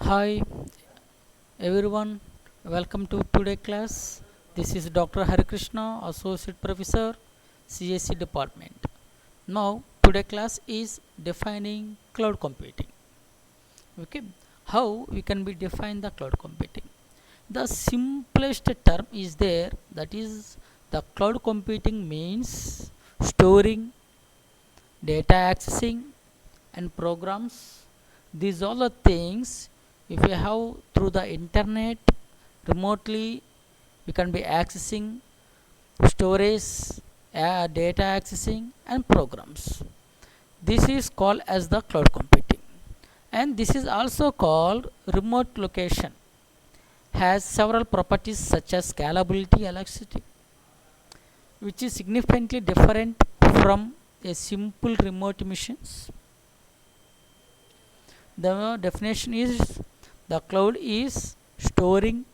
Hi everyone, welcome to today class. This is Dr.B.Hari Krishna, Associate Professor, CSC Department. Now, today class is defining cloud computing. Okay, how we can be define the cloud computing? The simplest term is there, that is the cloud computing means storing, data accessing, and programs. These all the things if we have through the internet remotely, we can be accessing storage, data accessing, and programs. This is called as the cloud computing, and this is also called remote location. Has several properties such as scalability, elasticity, which is significantly different from a simple remote missions. The definition is the cloud is storing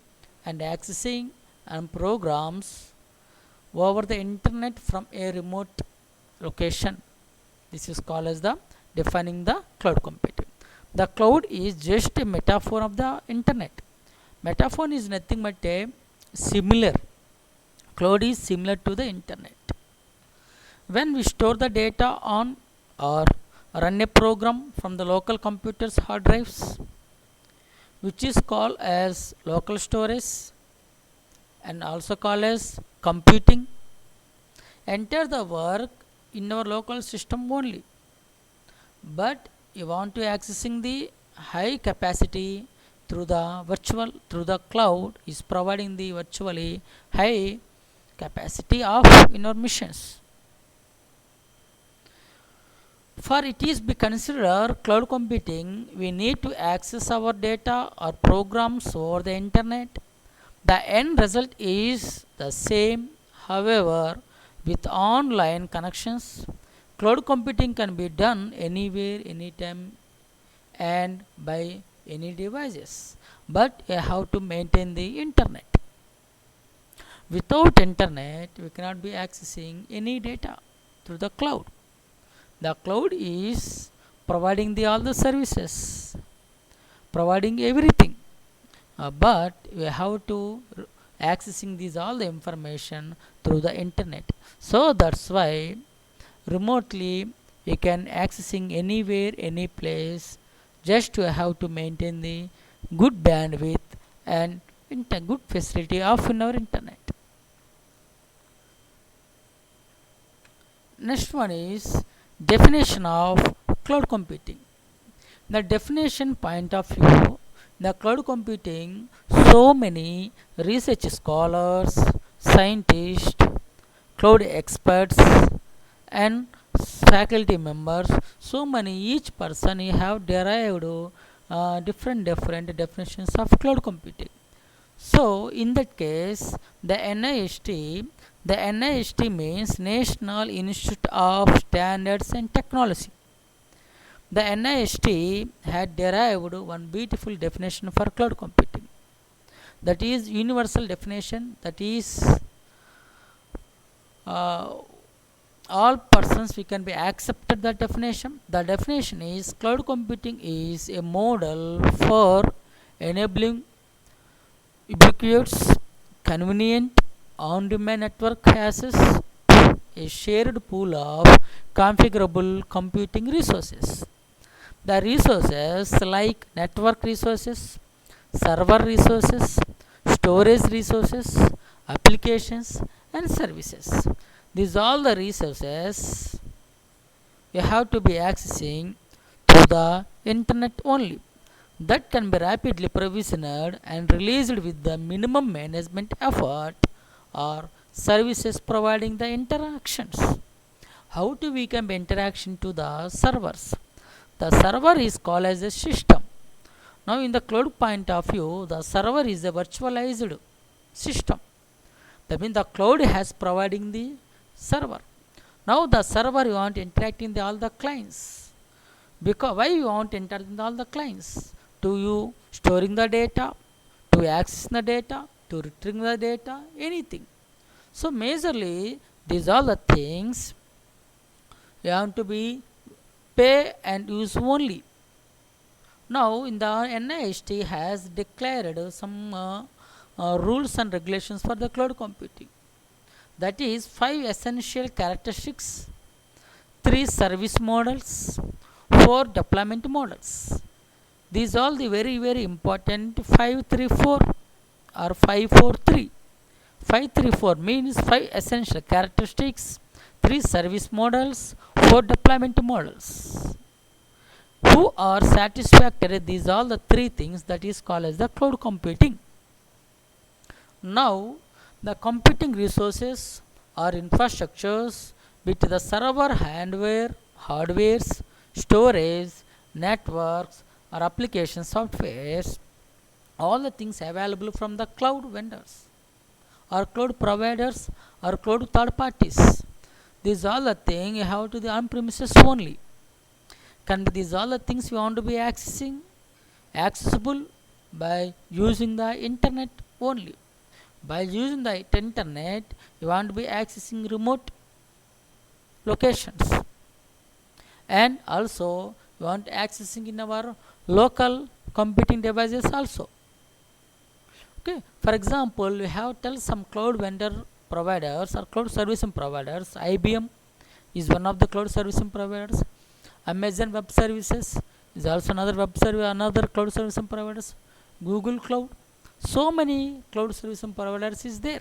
and accessing and programs over the internet from a remote location. This is called as the defining the cloud computing. The cloud is just a metaphor of the internet. Metaphor is nothing but a similar. Cloud is similar to the internet. When we store the data on or run a program from the local computer's hard drives, which is called as local storage and also called as computing, enter the work in our local system only. But you want to accessing the high capacity through the virtual through the cloud is providing the virtually high capacity of in our missions. For it is be considered cloud computing, we need to access our data or programs over the internet. The end result is the same, however, with online connections. Cloud computing can be done anywhere, anytime, and by any devices. But you have to maintain the internet. Without internet, we cannot be accessing any data through the cloud. The cloud is providing the all the services, providing everything, but we have to accessing these all the information through the internet. So that's why remotely we can accessing anywhere, any place. Just to have to maintain the good bandwidth and good facility of in our internet. Next one is definition of cloud computing. The definition point of view, the cloud computing, so many research scholars, scientists, cloud experts, and faculty members, so many each person have derived different definitions of cloud computing. So in that case, the NIST means National Institute of Standards and Technology. The NIST had derived one beautiful definition for cloud computing. That is universal definition. That is all persons we can be accepted the definition. The definition is cloud computing is a model for enabling ubiquitous, convenient, on-demand network access to a shared pool of configurable computing resources. The resources like network resources, server resources, storage resources, applications, and services. These all the resources you have to be accessing through the internet only, that can be rapidly provisioned and released with the minimum management effort or services providing the interactions. How to become interaction to the servers? The server is called as a system. Now in the cloud point of view, the server is a virtualized system. That means the cloud has providing the server. Now the server you want interacting with all the clients. Because why you want interacting with all the clients? To you storing the data, to access the data, to retrieving the data, anything. So majorly these are the things you have to be pay and use only. Now, in the NIST has declared some rules and regulations for the cloud computing. That is 5 essential characteristics, 3 service models, 4 deployment models. These all the very important 534 or 543. 534 means 5 essential characteristics, 3 service models, 4 deployment models. Who are satisfactory? These are the 3 things that is called as the cloud computing. Now, the computing resources or infrastructures with the server hardwares, storage, networks, or application softwares, all the things available from the cloud vendors or cloud providers or cloud third parties. These are the thing you have to the on premises only. Can these all the things you want to be accessible by using the internet only. By using the internet, you want to be accessing remote locations, and also you want accessing in our local computing devices also. Okay, for example, we have tell some cloud vendor providers or cloud servicing providers. IBM is one of the cloud servicing providers. Amazon Web Services is also another cloud servicing providers. Google Cloud, so many cloud servicing providers is there.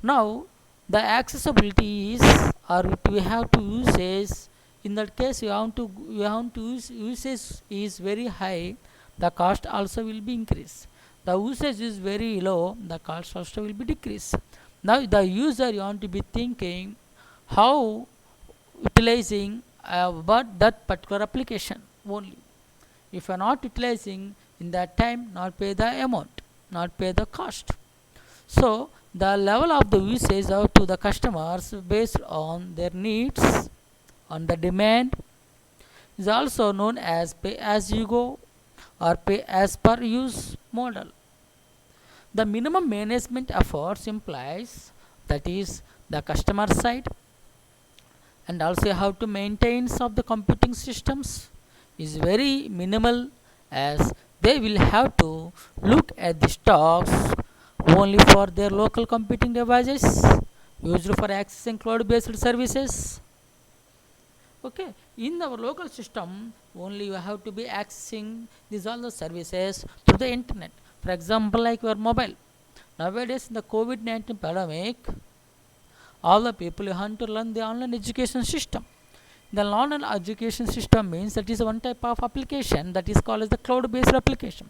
Now, the accessibility is, or we have to usage, in that case you have to usage is very high, the cost also will be increased. The usage is very low, the cost also will be decreased. Now, the user, you want to be thinking how utilizing about that particular application only. If you are not utilizing in that time, not pay the amount, not pay the cost. So, the level of the usage out to the customers based on their needs, on the demand, is also known as pay as you go or pay as per use model. The minimum management efforts implies, that is the customer side, and also you have to maintain of the computing systems is very minimal, as they will have to look at the stocks only for their local computing devices used for accessing cloud based services. Okay, in our local system only you have to be accessing these all the services through the internet. For example, like your mobile. Nowadays, in the COVID-19 pandemic, all the people have to learn the online education system. The online education system means that is one type of application that is called as the cloud based application.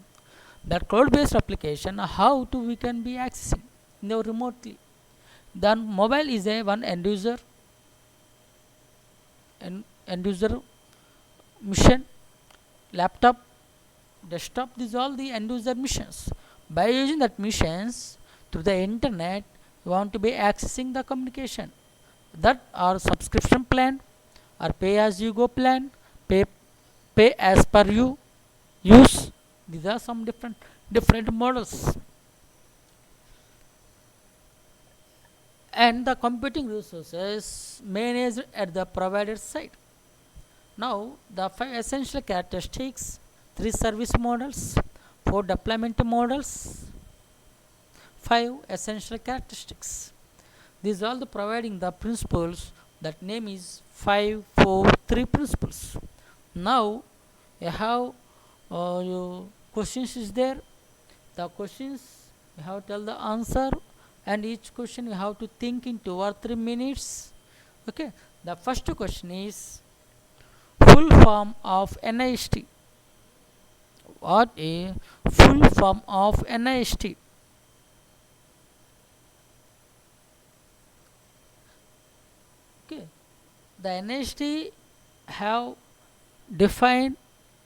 That cloud based application, how to we can be accessing remotely. Then mobile is a one end user mission, laptop, desktop, these all the end user missions. By using that missions through the internet, you want to be accessing the communication, that are subscription plan or pay as you go plan, pay as per you use. These are some different models. And the computing resources managed at the provider side. Now, the 5 essential characteristics, 3 service models, 4 deployment models, 5 essential characteristics. These are the providing the principles, that name is 543 principles. Now, you have your questions is there. The questions you have to tell the answer, and each question you have to think in 2 or 3 minutes. Okay, the first question is full form of NIST. What is full form of NIST? Okay, the NIST have defined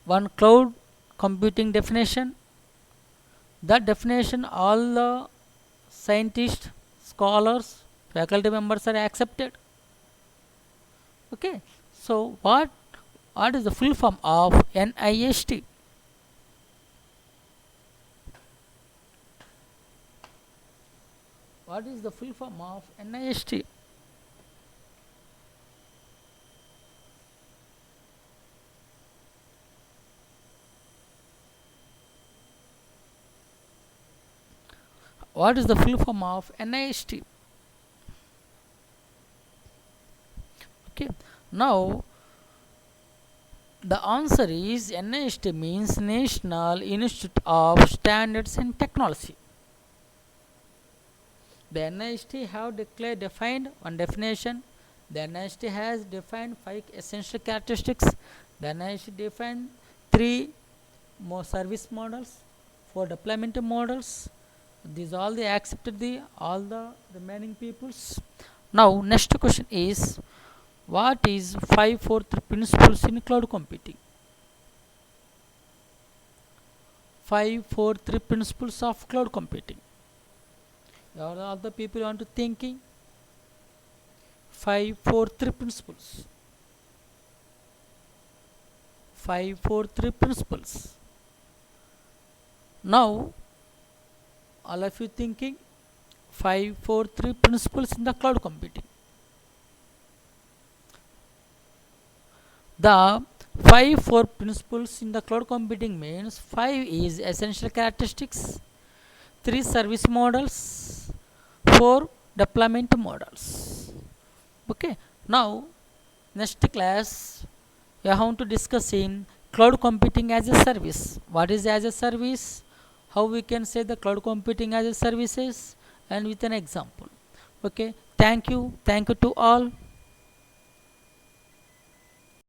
one cloud computing definition. That definition all the scientists, scholars, faculty members are accepted. Okay, so what is the full form of NIST? What is the full form of NIST? What is the full form of NIST? Okay. Now the answer is NIST means National Institute of Standards and Technology. The NIST have declared defined one definition. The NIST has defined five essential characteristics. The NIST defined three more service models, four deployment models. These all they accepted the all the remaining peoples. Now next question is, what is 5 4 3 principles in cloud computing? 5 4 3 principles of cloud computing. All the people want to thinking 5 4 3 principles. 5 4 3 principles. Now all of you thinking 5 4 3 principles in the cloud computing. The 5 4 principles in the cloud computing means 5 is essential characteristics, 3 service models, 4 deployment models. Okay. Now next class we are going to discuss in cloud computing as a service. What is as a service? How we can say the cloud computing as a services, and with an example. Okay. Thank you. Thank you to all.